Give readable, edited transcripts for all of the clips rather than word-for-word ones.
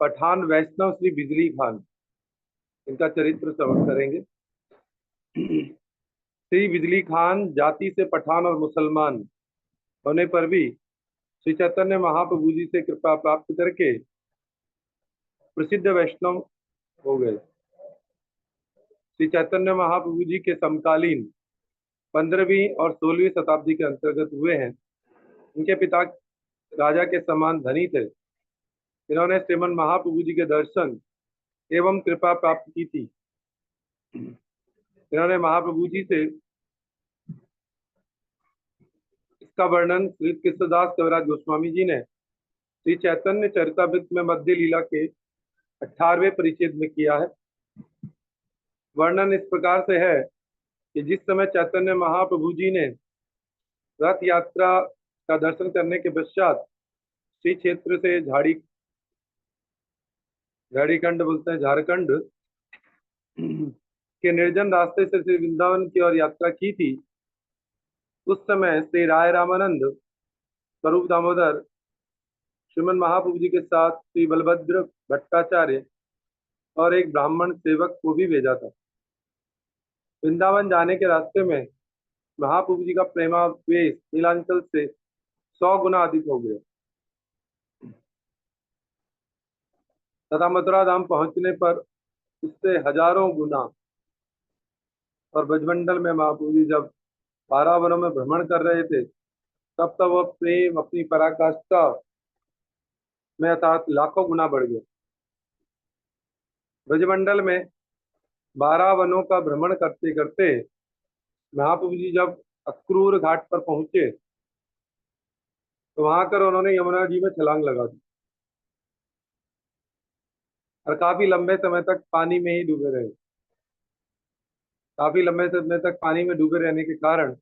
पठान वैष्णव श्री बिजली खान, इनका चरित्र श्रवण करेंगे। श्री बिजली खान जाति से पठान और मुसलमान होने पर भी श्री चैतन्य महाप्रभु जी से कृपा प्राप्त करके प्रसिद्ध वैष्णव हो गए। श्री चैतन्य महाप्रभु जी के समकालीन 15वीं और 16वीं शताब्दी के अंतर्गत हुए हैं। इनके पिता राजा के समान धनी थे। इन्होंने श्रीमन महाप्रभु जी के दर्शन एवं कृपा प्राप्त की थी। इन्होंने महाप्रभु जी से इसका वर्णन श्री कृष्णदास कविराज गोस्वामी जी ने श्री चैतन्य चरितामृत में मध्य लीला के 18वें परिच्छेद में किया है। वर्णन इस प्रकार से है कि जिस समय चैतन्य महाप्रभु जी ने रथ यात्रा का दर्शन करने के पश्चात श्री क्षेत्र से झाड़ीखंड बोलते हैं, झारखंड के निर्जन रास्ते से श्री वृंदावन की ओर यात्रा की थी, उस समय श्री राय रामानंद, स्वरूप दामोदर, श्रीमन महाप्रभु जी के साथ श्री बलभद्र भट्टाचार्य और एक ब्राह्मण सेवक को भी भेजा था। वृंदावन जाने के रास्ते में महाप्रभु जी का प्रेमावेश नीलांचल से 100 गुना अधिक हो गया तथा मथुरा धाम पहुंचने पर उससे हजारों गुना। और ब्रजमंडल में महाप्रभु जी जब 12 वनों में भ्रमण कर रहे थे, तब वह प्रेम अपनी पराकाष्ठा में अर्थात लाखों गुना बढ़ गया। ब्रजमंडल में 12 वनों का भ्रमण करते करते महाप्रभु जी जब अक्रूर घाट पर पहुंचे तो वहां कर उन्होंने यमुना जी में छलांग लगा दी और काफी लंबे समय तक पानी में ही डूबे रहे। काफी लंबे समय तक पानी में डूबे रहने के कारण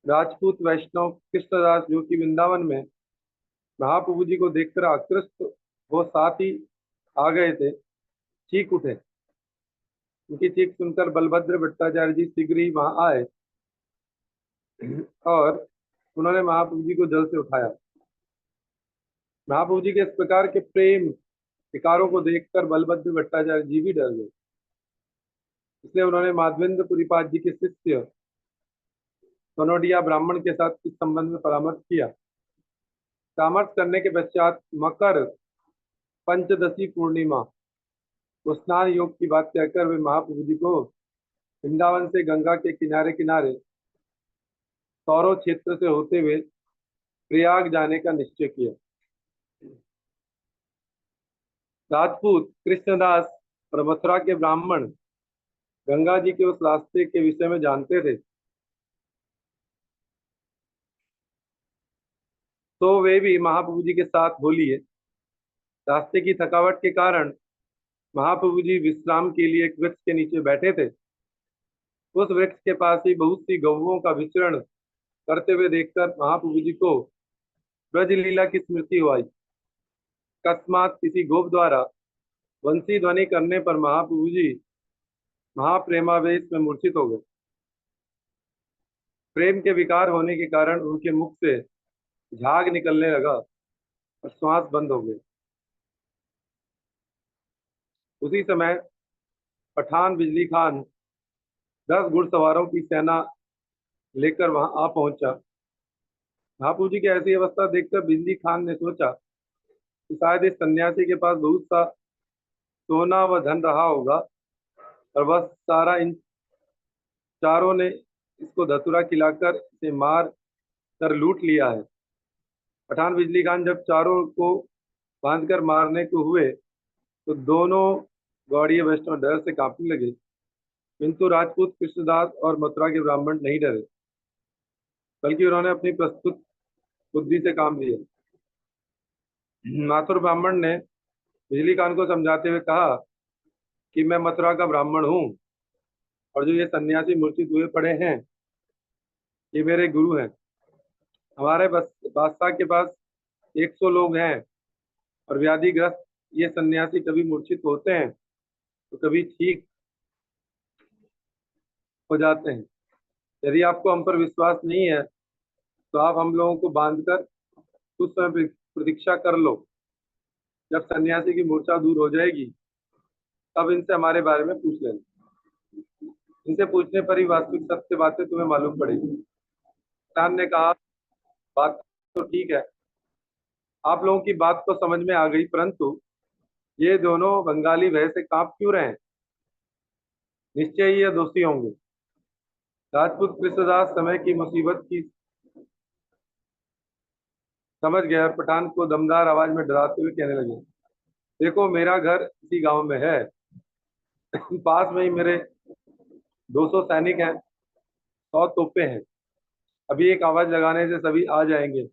राजपूत वैष्णव कृष्णदास, जो कि वृंदावन में महाप्रभु जी को देखकर आकृष्ट वो साथ ही आ गए थे, चीख उठे। उनकी चीख सुनकर बलभद्र भट्टाचार्य जी शीघ्र ही वहां आए और उन्होंने महाप्रभु जी को जल से उठाया। महाप्रभु जी के इस प्रकार के प्रेम विकारों को देखकर बलभद्र भट्टाचार्य जी भी डर गए। इसलिए उन्होंने माधवेंद्र पुरीपाद जी के शिष्य कनौडिया ब्राह्मण के साथ इस संबंध में परामर्श किया। परामर्श करने के पश्चात मकर पंचदशी पूर्णिमा को स्नान योग की बात कहकर वे महाप्रभु जी को वृंदावन से गंगा के किनारे किनारे सौरव क्षेत्र से होते हुए प्रयाग जाने का निश्चय किया। राजपूत कृष्णदास और मथुरा के ब्राह्मण गंगा जी के उस रास्ते के विषय में जानते थे, तो वे भी महाप्रभु जी के साथ हो लिए। रास्ते की थकावट के कारण महाप्रभु जी विश्राम के लिए एक वृक्ष के नीचे बैठे थे। उस वृक्ष के पास ही बहुत सी गौओं का विचरण करते हुए देखकर महाप्रभु जी को ब्रज लीला की स्मृति हुई। अकस्मात किसी गोप द्वारा वंशी ध्वनि करने पर महाप्रभु जी महाप्रेमावेश में मूर्छित हो गए। प्रेम के विकार होने के कारण उनके मुख से झाग निकलने लगा और श्वास बंद हो गए। उसी समय पठान बिजली खान 10 घुड़सवारों की सेना लेकर वहां आ पहुंचा। महाप्रभु जी की ऐसी अवस्था देखकर बिजली खान ने सोचा कि शायद इस सन्यासी के पास बहुत सा सोना व धन रहा होगा और वह सारा इन चारों ने इसको धतूरा खिलाकर इसे मार कर लूट लिया है। पठान बिजली खान जब चारों को बांधकर मारने को हुए तो दोनों गौड़ीय वैष्णव डर से कांपने लगे, किंतु राजपूत कृष्णदास और मथुरा के ब्राह्मण नहीं डरे, बल्कि उन्होंने अपनी प्रस्तुत बुद्धि से काम लिया। माथुर ब्राह्मण ने बिजली खान को समझाते हुए कहा कि मैं मथुरा का ब्राह्मण हूँ और जो ये सन्यासी मूर्छित हुए पड़े हैं ये मेरे गुरु हैं। हमारे बादशाह के पास 100 लोग हैं और व्याधिग्रस्त ये सन्यासी कभी मूर्छित होते हैं तो कभी ठीक हो जाते हैं। यदि आपको हम पर विश्वास नहीं है तो आप हम लोगों को बांधकर कुछ समय प्रतीक्षा कर लो। जब सन्यासी की मूर्छा दूर हो जाएगी तब इनसे हमारे बारे में पूछ लेना। इनसे पूछने पर ही वास्तविक सत्य बातें तुम्हें मालूम पड़ेगी। किसान ने कहा, बात तो ठीक है, आप लोगों की बात तो समझ में आ गई, परंतु ये दोनों बंगाली भय से कांप क्यों रहे हैं? निश्चय ही ये दोषी होंगे। राजपूत कृष्णदास समय की मुसीबत की समझ गए और पठान को दमदार आवाज में डराते हुए कहने लगे, देखो मेरा घर इसी गांव में है। पास में ही मेरे 200 सैनिक हैं, 100 तोपें हैं। अभी एक आवाज लगाने से सभी आ जाएंगे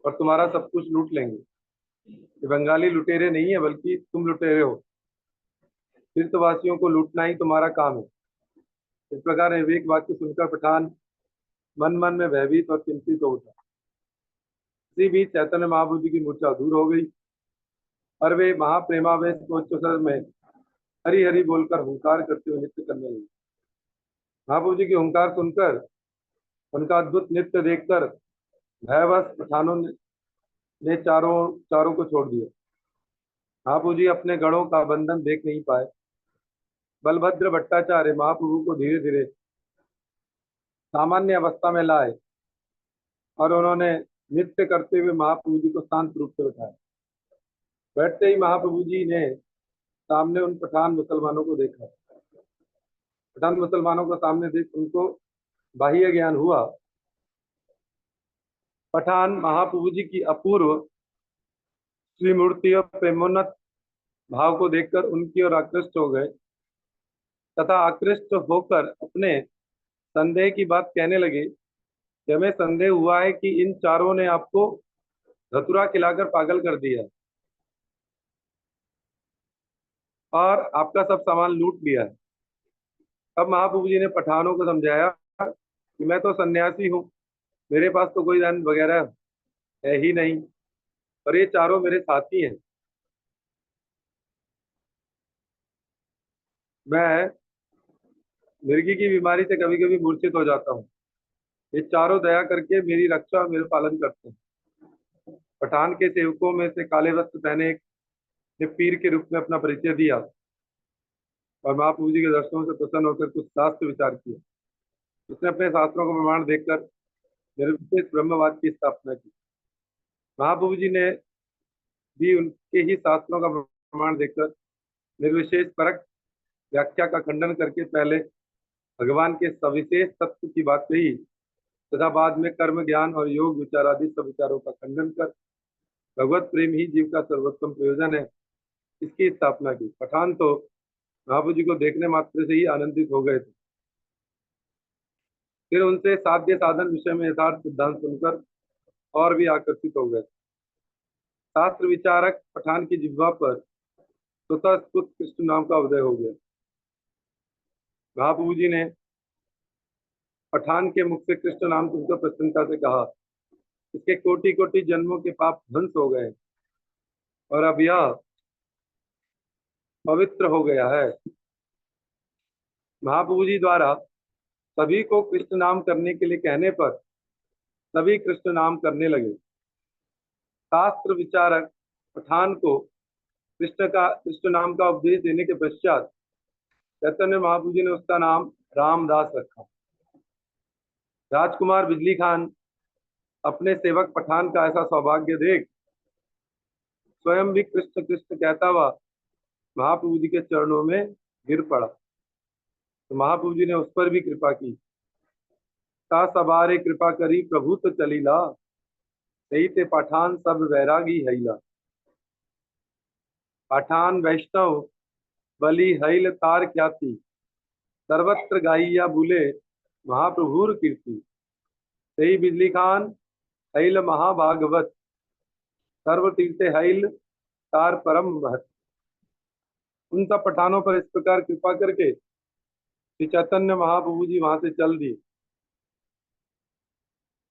और तुम्हारा सब कुछ लूट लेंगे। ये बंगाली लुटेरे नहीं है, बल्कि तुम लुटेरे हो। तीर्थवासियों को लूटना ही तुम्हारा काम है। इस प्रकार विवेक वाक्य सुनकर पठान मन मन में भयभीत और चिंतित हो उठा। इसी बीच चैतन्य महाप्रभु जी की मूर्छा दूर हो गई और वे महाप्रेमावेश को उच्च स्वर में हरि हरि बोलकर हुंकार करते हुए नृत्य करने लगे। महाप्रभु जी की हुंकार सुनकर, उनका अद्भुत नृत्य देखकर भयवश पठानों ने चारों चारों को छोड़ दिया। महाप्रभु जी अपने गढ़ों का बंधन देख नहीं पाए। बलभद्र भट्टाचार्य महाप्रभु को धीरे धीरे सामान्य अवस्था में लाए और उन्होंने नृत्य करते हुए महाप्रभु जी को शांत रूप से बैठाया। बैठते ही महाप्रभु जी ने सामने उन पठान मुसलमानों को देखा। पठान मुसलमानों को सामने देख उनको बाह्य ज्ञान हुआ। पठान महाप्रभु जी की अपूर्व श्रीमूर्ति और प्रेमोन्नत भाव को देखकर उनकी ओर आकृष्ट हो गए तथा आकृष्ट होकर अपने संदेह की बात कहने लगे कि हमें संदेह हुआ है कि इन चारों ने आपको धतूरा खिलाकर पागल कर दिया और आपका सब सामान लूट लिया है। अब महाप्रभु जी ने पठानों को समझाया कि मैं तो सन्यासी हूँ, मेरे पास तो कोई धन वगैरह है ही नहीं, और ये चारों मेरे साथी हैं। मैं मिर्गी की बीमारी से कभी कभी मूर्छित हो जाता हूँ। ये चारों दया करके मेरी रक्षा और मेरे पालन करते हैं। पठान के सेवकों में से काले वस्त्र पहने एक ने पीर के रूप में अपना परिचय दिया और महाप्रभु जी के दर्शनों से प्रसन्न होकर कुछ शास्त्र विचार किया। उसने अपने शास्त्रों को प्रमाण देकर निर्विशेष ब्रह्मवाद की स्थापना की। महाप्रभु जी ने भी उनके ही शास्त्रों का प्रमाण देकर निर्विशेष परक व्याख्या का खंडन करके पहले भगवान के सविशेष तत्व की बात कही तथा बाद में कर्म ज्ञान और योग विचार आदि सब विचारों का खंडन कर भगवत प्रेम ही जीव का सर्वोत्तम प्रयोजन है, इसकी स्थापना की। पठान तो महाप्रभु जी को देखने मात्र से ही आनंदित हो गए थे। फिर उनसे साध्य साधन विषय में यथार्थ सिद्धांत सुनकर और भी आकर्षित हो गए। शास्त्र विचारक पठान की जिह्वा पर स्वतः स्फुट कृष्ण नाम का उदय हो गया। महाप्रभु जी ने पठान के मुख से कृष्ण नाम सुनकर प्रसन्नता से कहा, इसके कोटि कोटि जन्मों के पाप ध्वंस हो गए और अब यह पवित्र हो गया है। महाप्रभु जी द्वारा सभी को कृष्ण नाम करने के लिए कहने पर सभी कृष्ण नाम करने लगे। शास्त्र विचारक पठान को कृष्ण नाम का उपदेश देने के पश्चात चैतन्य महाप्रभु जी ने उसका नाम रामदास रखा। राजकुमार बिजली खान अपने सेवक पठान का ऐसा सौभाग्य देख स्वयं भी कृष्ण कृष्ण कहता हुआ महाप्रभु जी के चरणों में गिर पड़ा। तो महाप्रभु जी ने उस पर भी कृपा की। ता सबारे कृपा करी प्रभु तो चलीला, सही ते पठान सब वैरागी हैला। पठान वैष्णव बलि हैल तार ख्याति, सर्वत्र गाइया बुले महाप्रभुर कीर्ति। सही बिजली खान हैल महाभागवत, सर्व तीर्थे हैल तार परम महत। उन सब पठानों पर इस प्रकार कृपा करके श्री चैतन्य महाप्रभु जी वहां से चल दिए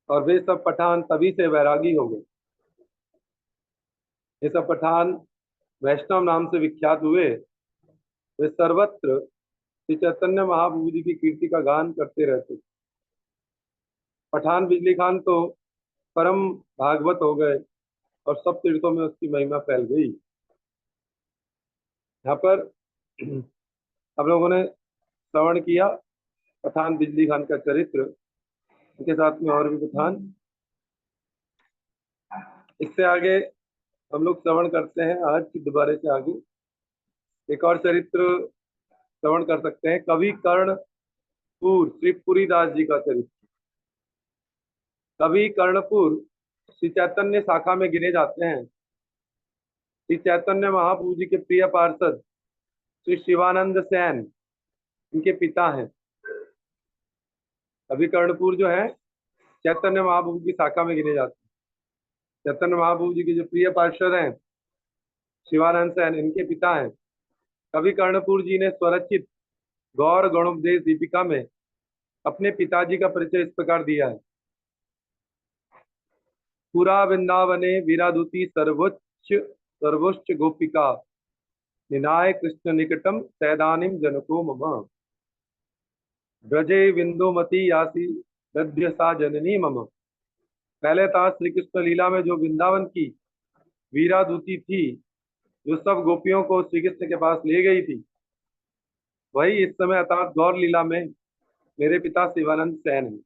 और वे सब पठान तभी से वैरागी हो गए। ये सब पठान वैष्णव नाम से विख्यात हुए। वे सर्वत्र श्री चैतन्य महाप्रभु जी की कीर्ति का गान करते रहते। पठान बिजली खान तो परम भागवत हो गए और सब तीर्थों में उसकी महिमा फैल गई। यहाँ पर हम लोगों ने श्रवण किया पठान बिजली खान का चरित्र, उनके साथ में और भी पठान। इससे आगे हम लोग श्रवण करते हैं आज की दोबारा से आगे एक और चरित्र श्रवण कर सकते हैं, कवि कर्णपुर श्री पुरीदास जी का चरित्र। कवि कर्णपुर श्री चैतन्य शाखा में गिने जाते हैं। श्री चैतन्य महाप्रभु जी के प्रिय पार्षद श्री शिवानंद सेन इनके पिता हैं। कवि कर्णपुर जो है चैतन्य महाप्रभु की शाखा में गिने जाते हैं। चैतन्य महाप्रभु जी के जो प्रिय पार्षद हैं शिवानंद सेन इनके पिता हैं। कवि कर्णपुर जी ने स्वरचित गौर गणोपदेश दीपिका में अपने पिताजी का परिचय इस प्रकार दिया है। पुरा वृंदावने वीरादुति सर्वोच्च सर्वोच्च गोपिका निनाय कृष्ण निकटम सैदानिम जनको मम ब्रजे बिंदुमती यासी दध्य सा जननी मम। पहले था श्री कृष्ण लीला में जो वृंदावन की वीरादुति थी, जो सब गोपियों को श्री कृष्ण के पास ले गई थी, वही इस समय अर्थात गौर लीला में मेरे पिता शिवानंद सेन है।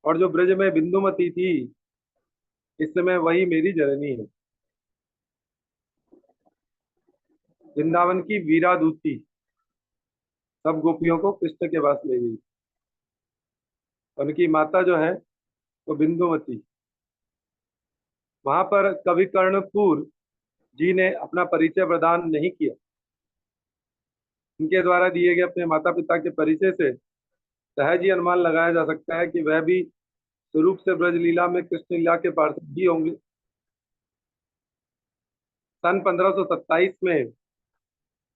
और जो ब्रज में बिंदुमती थी इस समय वही मेरी जननी है। वृंदावन की वीरादूती सब गोपियों को कृष्ण के पास ले गई। उनकी माता जो है वो बिंदुमती। वहां पर कवि कर्णपुर जी ने अपना परिचय प्रदान नहीं किया। उनके द्वारा दिए गए अपने माता पिता के परिचय से सहज ही अनुमान लगाया जा सकता है कि वह भी स्वरूप से ब्रज लीला में कृष्ण लीला के पार्षद ही होंगे। सन 1527 में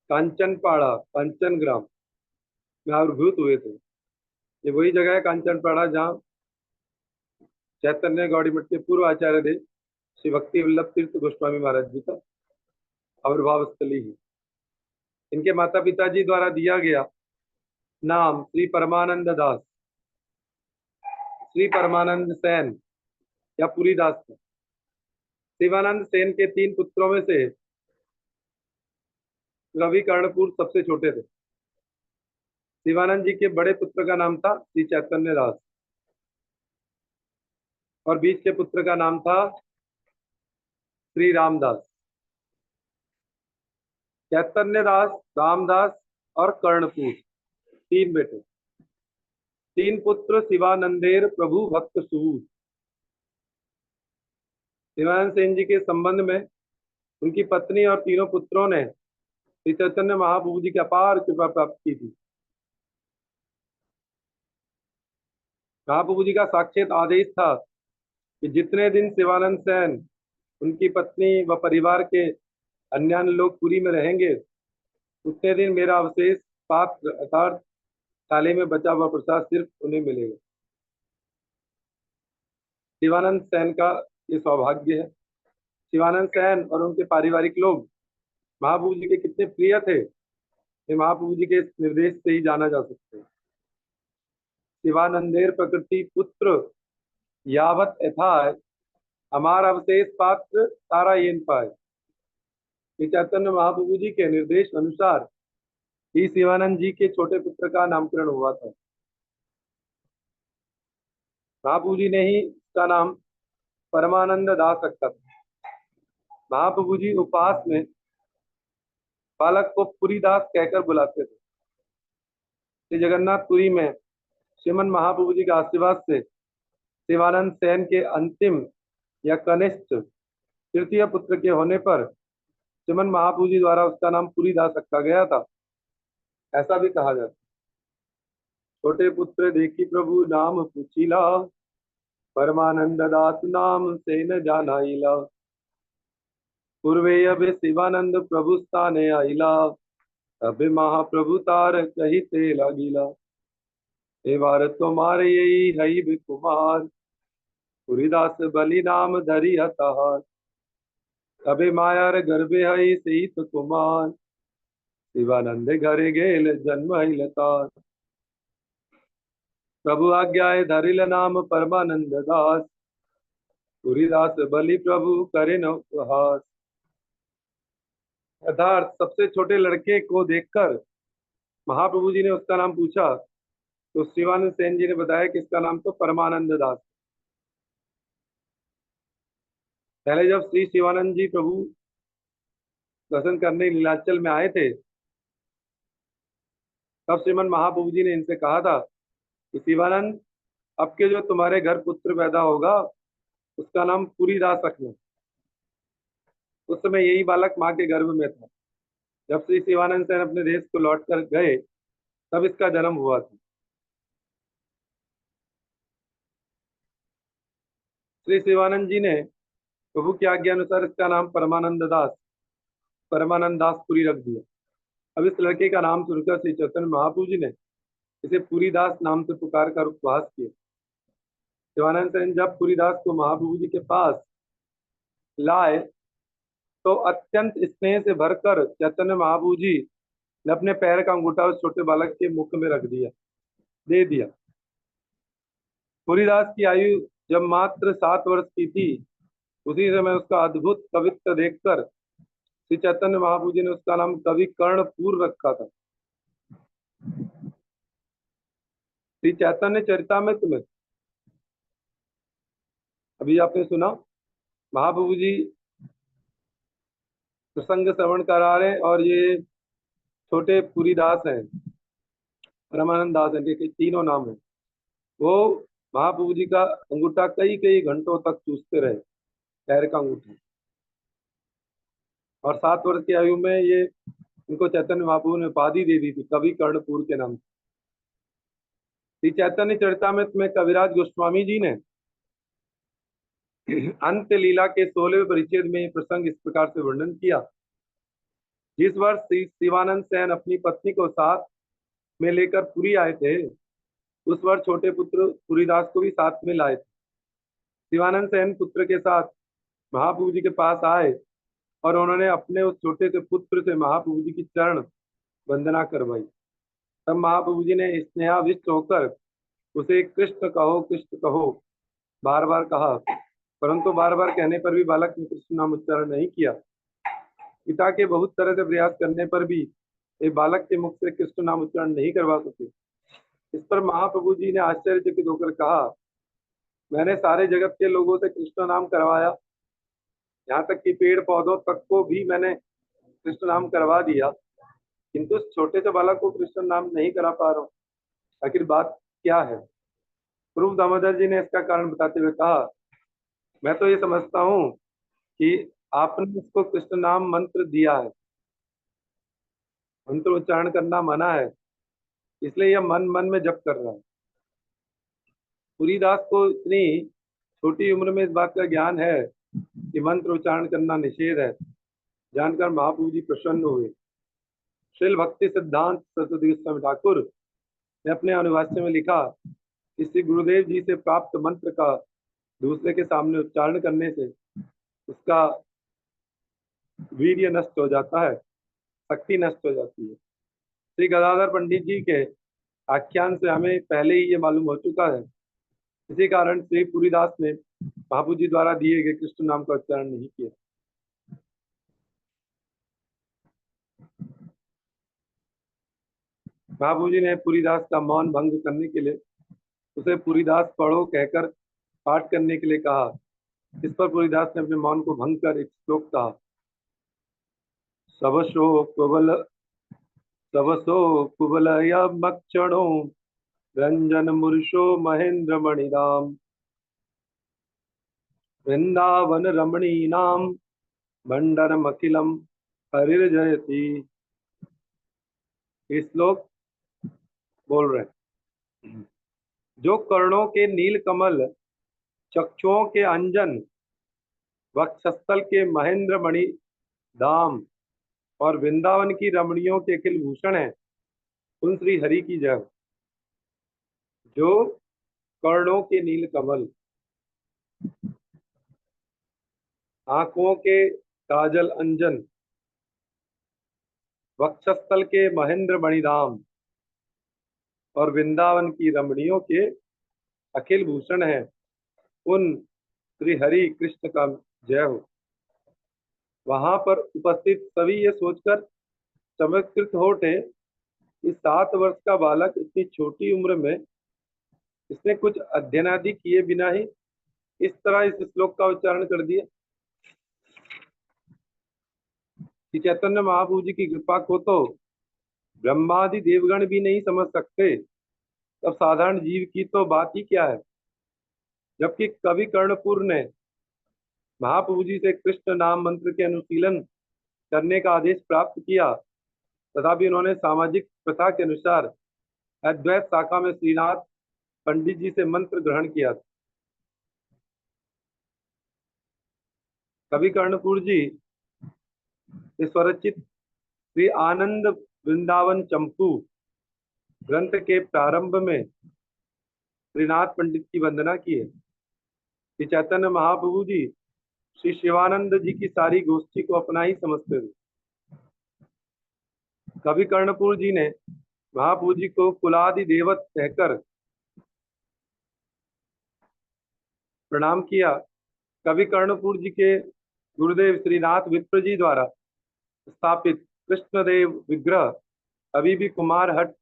कांचनपाड़ा कांचन ग्राम में आविर्भूत हुए थे। ये वही जगह है कांचनपाड़ा जहाँ चैतन्य गौड़ी मठ के पूर्व आचार्य थे श्री भक्ति वल्लभ तीर्थ गोस्वामी महाराज जी का आविर्भाव स्थली है। इनके माता पिताजी द्वारा दिया गया नाम श्री परमानंद दास, श्री परमानंद सेन या पुरीदास था। शिवानंद सेन के 3 पुत्रों में से रवि कर्णपुर सबसे छोटे थे। शिवानंद जी के बड़े पुत्र का नाम था श्री चैतन्य दास और बीच के पुत्र का नाम था श्री रामदास। चैतन्य दास, रामदास और कर्णपुर 3 बेटे, 3 पुत्र शिवानंदेर प्रभु भक्त सूर। शिवानंद सेन जी के संबंध में उनकी पत्नी और तीनों पुत्रों ने श्री चैतन्य महाप्रभु जी की अपार कृपा प्राप्त की थी। महाप्रभु जी का साक्षात आदेश था कि जितने दिन शिवानंद सेन, उनकी पत्नी व परिवार के अन्य लोग पुरी में रहेंगे उतने दिन मेरा अवशेष पात्र अर्थात थाली में बचा हुआ प्रसाद सिर्फ उन्हें मिलेगा। शिवानंद सेन का ये सौभाग्य है। शिवानंद सेन और उनके पारिवारिक लोग महाप्रभु जी के कितने प्रिय थे ये महाप्रभु जी के निर्देश से ही जाना जा सकता है। शिवानंदेर प्रकृति पुत्र यावत यथाय हमारा अवशेष पात्र तारा येन पाए। श्री चैतन्य महाप्रभु जी के निर्देश अनुसार ही शिवानंद जी के छोटे पुत्र का नामकरण हुआ था। महाप्रभु जी ने ही इसका नाम परमानंद दास रखा था। महाप्रभु जी उपहास में बालक को पुरीदास कहकर बुलाते थे। श्री जगन्नाथपुरी में श्रीमन महाप्रभु जी के आशीर्वाद से शिवानंद सेन के अंतिम या कनिष्ठ तृतीय पुत्र के होने पर श्रीमन महाप्रभु जी द्वारा उसका नाम पुरीदास रखा गया था, ऐसा भी कहा जाता है। छोटे पुत्र देखी प्रभु नाम पूछिला परमानंद दास नाम से न जानाइला पूर्वे अब शिवानंद प्रभु स्थाने आइला अब महाप्रभु तार कहिते लागिला हे भारत तुम्हारे यही हई कुमार पुरीदास बलि नाम धरी हतार अबे मायार गर्भे हई सहित कुमार शिवानंद घरे गेल जन्म लतार प्रभु आज्ञाए धरिल नाम परमानंद दास पुरीदास बलि प्रभु करे न उपहास। अर्थात सबसे छोटे लड़के को देखकर महाप्रभु जी ने उसका नाम पूछा, तो शिवानंद सेन जी ने बताया कि इसका नाम तो परमानंद दास। पहले जब श्री शिवानंद जी प्रभु दर्शन करने नीलांचल में आए थे, तब श्रीमन महाप्रभु जी ने इनसे कहा था कि शिवानंद, अब के जो तुम्हारे घर पुत्र पैदा होगा उसका नाम पुरीदास रखना। उस समय यही बालक माँ के गर्भ में था। जब श्री शिवानंद सेन अपने देश को लौट कर गए, तब इसका जन्म हुआ था। श्री शिवानंद जी ने प्रभु की आज्ञा अनुसार इसका नाम परमानंद दास पुरी रख दिया। अब इस लड़के का नाम सुनकर श्री चैतन्य महाप्रभु जी ने इसे पुरीदास नाम से पुकार कर उपवास किया। शिवानंद सेन जब पुरीदास को महाप्रभु जी के पास लाए, तो अत्यंत स्नेह से भरकर चैतन्य महाप्रभु जी ने अपने पैर का अंगूठा उस छोटे बालक के मुख में रख दिया, दे दिया। पुरीदास की आयु जब मात्र 7 वर्ष की थी, उसी समय उसका अद्भुत कवित्व देखकर श्री चैतन्य महाप्रभु जी ने उसका नाम कवि कर्णपूर रखा था। श्री चैतन्य चरितामृत में अभी आपने सुना, महाप्रभु जी प्रसंग श्रवण करा रहे हैं और ये छोटे पुरीदास हैं, परमानंद दास हैं, के तीनों नाम है। वो महाप्रभु जी का अंगूठा कई कई घंटों तक चूसते रहे, पैर का अंगूठा। और 7 वर्ष की आयु में ये इनको चैतन्य महाप्रभु ने उपाधि दे दी थी कवि कर्णपुर के नाम से। श्री चैतन्य चरितामृत में कविराज गोस्वामी जी ने अंत लीला के 16वें परिच्छेद में ये प्रसंग इस प्रकार से वर्णन किया। जिस वर्ष श्री शिवानंद सेन अपनी पत्नी को साथ में लेकर पुरी आए थे, उस वर्ष छोटे पुत्र पुरीदास को भी साथ में लाए थे। शिवानंद सेन पुत्र के साथ महाप्रभु जी के पास आए और उन्होंने अपने उस छोटे से पुत्र से महाप्रभु जी की चरण वंदना करवाई। तब महाप्रभु जी ने स्नेहाविष्ट होकर उसे कृष्ण कहो बार बार कहा, परंतु बार बार कहने पर भी बालक ने कृष्ण नाम उच्चारण नहीं किया। पिता के बहुत तरह से प्रयास करने पर भी एक बालक के मुख से कृष्ण नाम उच्चारण नहीं करवा सके। इस पर महाप्रभु जी ने आश्चर्यचकित होकर कहा, मैंने सारे जगत के लोगों से कृष्ण नाम करवाया, यहाँ तक कि पेड़ पौधों तक को भी मैंने कृष्ण नाम करवा दिया, किंतु उस छोटे से बालक को कृष्ण नाम नहीं करा पा रहा हूँ। आखिर बात क्या है? रूप दामोदर जी ने इसका कारण बताते हुए कहा, मैं तो ये समझता हूँ कि आपने उसको कृष्ण नाम मंत्र दिया है, मंत्र उच्चारण करना मना है, इसलिए यह मन मन में जप कर रहा है। पुरीदास को इतनी छोटी उम्र में इस बात का ज्ञान है कि मंत्र उच्चारण करना निषेध है, जानकर महाप्रभु जी प्रसन्न हुए। श्रील भक्ति सिद्धांत सरस्वती गोस्वामी ठाकुर ने अपने अनुभाष्य में लिखा कि श्री गुरुदेव जी से प्राप्त मंत्र का दूसरे के सामने उच्चारण करने से उसका वीर्य नष्ट हो जाता है, शक्ति नष्ट हो जाती है। श्री गदाधर पंडित जी के आख्यान से हमें पहले ही ये मालूम हो चुका है। इसी कारण श्री पुरीदास ने महाप्रभु जी द्वारा दिए गए कृष्ण नाम का उच्चारण नहीं किया। महाप्रभु जी ने पुरीदास का मौन भंग करने के लिए उसे पुरीदास पढ़ो कहकर पाठ करने के लिए कहा। इस पर पुरीदास ने अपने मौन को भंग कर एक श्लोक कहा, सबसो कुबल सबसो कुबलयमक्षणो रंजन मुर्षो महेंद्र मणिराम वृंदावन रमणीनाम भंडरम अखिलम हरिर्जयति। ये श्लोक बोल रहे हैं, जो कर्णों के नील कमल, चक्षुओं के अंजन, वक्षस्थल के महेंद्र मणि धाम और वृंदावन की रमणियों के अखिल भूषण है, उन श्री हरि की जय। जो कर्णों के नील कमल, आंखों के काजल अंजन, वक्षस्थल के महेंद्र मणिधाम और वृंदावन की रमणियों के अखिल भूषण है, उन श्री हरि कृष्ण का जय हो। वहां पर उपस्थित सभी ये सोचकर चमत्कृत हो उठे कि 7 वर्ष का बालक इतनी छोटी उम्र में इसने कुछ अध्ययन आदि किए बिना ही इस तरह इस श्लोक का उच्चारण कर दिया। श्री चैतन्य महाप्रभु जी की कृपा को तो ब्रह्मादि देवगण भी नहीं समझ सकते, तब साधारण जीव की तो बात ही क्या है। जबकि कवि कर्णपुर ने महाप्रभु जी से कृष्ण नाम मंत्र के अनुशीलन करने का आदेश प्राप्त किया, तथापि उन्होंने सामाजिक प्रथा के अनुसार अद्वैत शाखा में श्रीनाथ पंडित जी से मंत्र ग्रहण किया। कवि कर्णपुर जी स्वरचित श्री आनंद वृंदावन चंपू ग्रंथ के प्रारंभ में श्रीनाथ पंडित की वंदना की है। श्री चैतन्य महाप्रभु जी श्री शिवानंद जी की सारी गोष्ठी को अपना ही समझते थे। कवि कर्णपुर जी ने महाप्रभु जी को कुलादि देवत कहकर प्रणाम किया। कवि कर्णपुर जी के गुरुदेव श्रीनाथ विप्र जी द्वारा स्थापित कृष्णदेव विग्रह अभी भी कुमार हट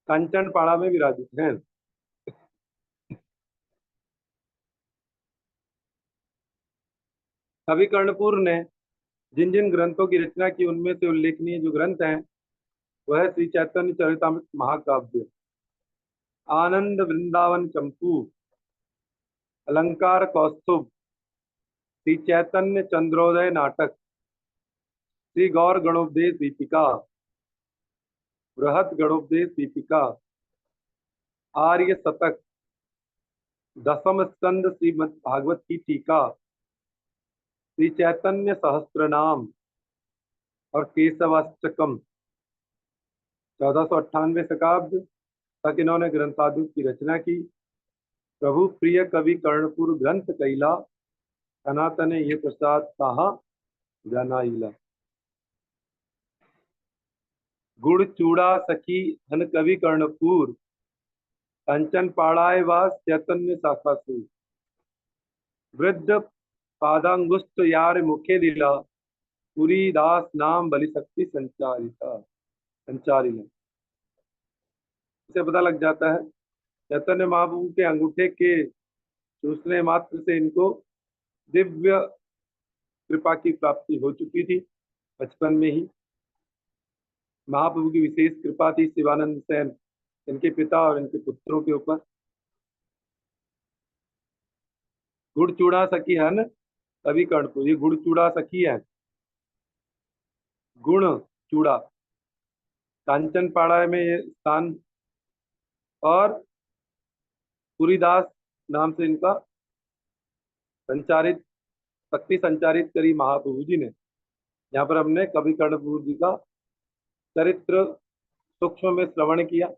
कंचनपाड़ा में विराजित हैं। कवि कर्णपुर ने जिन जिन ग्रंथों की रचना की उनमें से उल्लेखनीय जो ग्रंथ हैं वह है श्री चैतन्य चरितामृत महाकाव्य, आनंद वृंदावन चंपू, अलंकार कौस्तुभ, श्री चैतन्य चंद्रोदय नाटक, श्री गौर गणोपदेश दीपिका, बृहद गणोपदेश दीपिका, आर्य शतक, दसम स्कंद श्रीमद् भागवत की टीका, श्री चैतन्य सहस्त्रनाम और केशवाष्टकम। 1498 शकाब्द तक इन्होंने ग्रंथादि की रचना की। प्रभु प्रिय कवि कर्णपुर ग्रंथ कैला, सनातन ये प्रसाद साहा जानाइला। गुड़ चूड़ा सखी धन कवि कर्णपुर, कंचन पाड़ाय वास चैतन्य शाखा से। वृद्ध पादांगुष्ट यार मुखे लीला, पुरी दास नाम बलि शक्ति संचारिता संचारिला। इसे पता लग जाता है चैतन्य महाप्रभु के अंगूठे के चूसने मात्र से इनको दिव्य कृपा की प्राप्ति हो चुकी थी। बचपन में ही महाप्रभु की विशेष कृपा थी शिवानंद सेन इनके पिता और इनके पुत्रों के ऊपर। गुड़ चूड़ा सखी है न कवि कर्णपुर, ये गुड़ चूड़ा सखी है। गुण चूड़ा कांचनपाड़ा में ये स्थान, और पुरीदास नाम से इनका संचारित शक्ति संचारित करी महाप्रभु जी ने। यहाँ पर हमने कवि कर्णपुर जी का चरित्र सूक्ष्म में श्रवण किया।